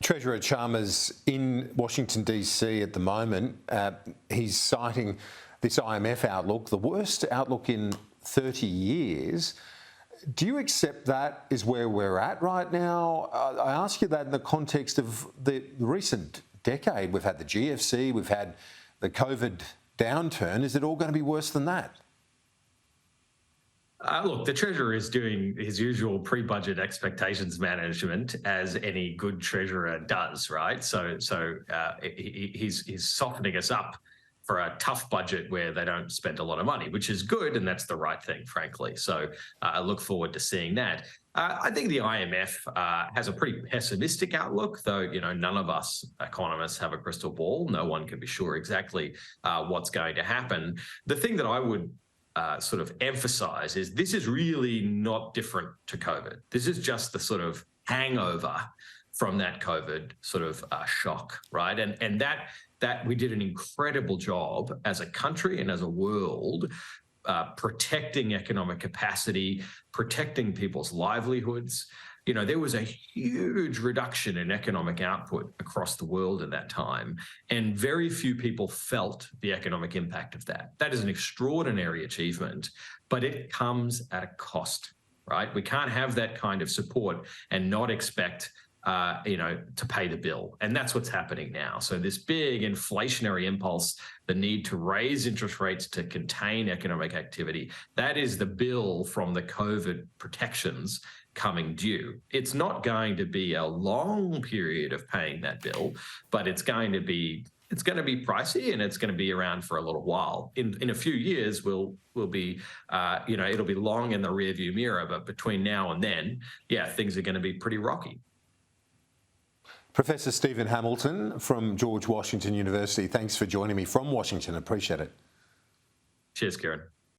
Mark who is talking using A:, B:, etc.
A: Treasurer Chalmers in Washington, D.C. at the moment. He's citing this IMF outlook, the worst outlook in 30 years. Do you accept that is where we're at right now? I ask you that in the context of the recent decade. We've had the GFC, we've had the COVID downturn. Is it all going to be worse than that?
B: Look, the Treasurer is doing his usual pre-budget expectations management, as any good Treasurer does, right? So he's softening us up for a tough budget where they don't spend a lot of money, which is good, and that's the right thing, frankly. So I look forward to seeing that. I think the IMF has a pretty pessimistic outlook, though, none of us economists have a crystal ball. No one can be sure exactly what's going to happen. The thing that I would sort of emphasize is this is really not different to COVID. This is just the sort of hangover from that COVID sort of shock, right? And that we did an incredible job as a country and as a world protecting economic capacity, protecting people's livelihoods. There was a huge reduction in economic output across the world at that time, and very few people felt the economic impact of that. That is an extraordinary achievement, but it comes at a cost, right? We can't have that kind of support and not expect to pay the bill. And that's what's happening now. So this big inflationary impulse, the need to raise interest rates to contain economic activity, that is the bill from the COVID protections coming due. It's not going to be a long period of paying that bill, but it's going to be pricey, and it's going to be around for a little while. In a few years, we'll be, it'll be long in the rearview mirror, but between now and then, things are going to be pretty rocky.
A: Professor Stephen Hamilton from George Washington University, thanks for joining me from Washington. Appreciate it.
B: Cheers, Kieran.